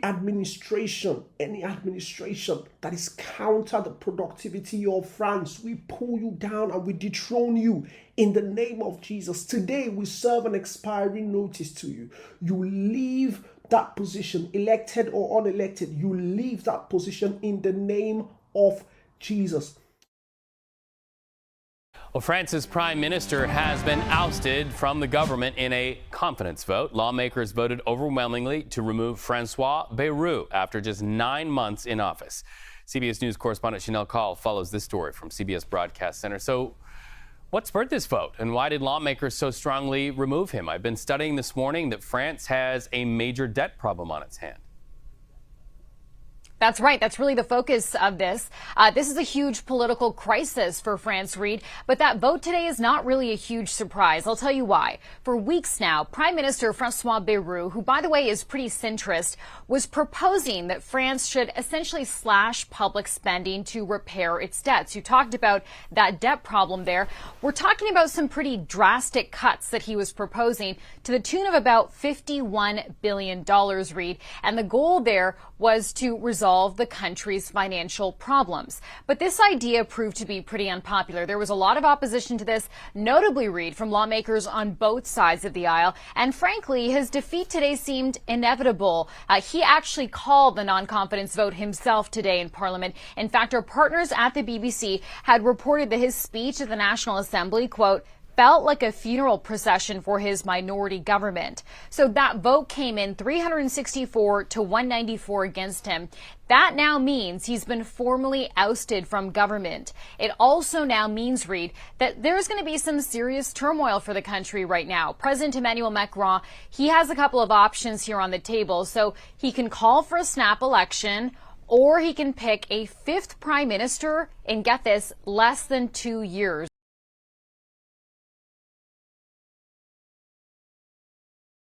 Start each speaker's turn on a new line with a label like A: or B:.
A: any administration that is counter the productivity of France, we pull you down and we dethrone you in the name of Jesus. Today, we serve an expiring notice to you. You leave that position, elected or unelected, you leave that position in the name of Jesus.
B: Well, France's prime minister has been ousted from the government in a confidence vote. Lawmakers voted overwhelmingly to remove Francois Bayrou after just 9 months in office. CBS News correspondent Chanel Call follows this story from CBS Broadcast Center. So what spurred this vote, and why did lawmakers so strongly remove him? I've been studying this morning that France has a major debt problem on its hands.
C: That's right. That's really the focus of this. This is a huge political crisis for France, Reed, but that vote today is not really a huge surprise. I'll tell you why. For weeks now, Prime Minister Francois Bayrou, who, by the way, is pretty centrist, was proposing that France should essentially slash public spending to repair its debts. You talked about that debt problem there. We're talking about some pretty drastic cuts that he was proposing to the tune of about $51 billion, Reed. And the goal there was to resolve the country's financial problems. But this idea proved to be pretty unpopular. There was a lot of opposition to this, notably, Reed, from lawmakers on both sides of the aisle. And frankly, his defeat today seemed inevitable. He actually called the non-confidence vote himself today in Parliament. In fact, our partners at the BBC had reported that his speech at the National Assembly, quote, felt like a funeral procession for his minority government. So that vote came in 364 to 194 against him. That now means he's been formally ousted from government. It also now means, Reed, that there's going to be some serious turmoil for the country right now. President Emmanuel Macron, he has a couple of options here on the table. So he can call for a snap election, or he can pick a fifth prime minister in, get this, less than 2 years.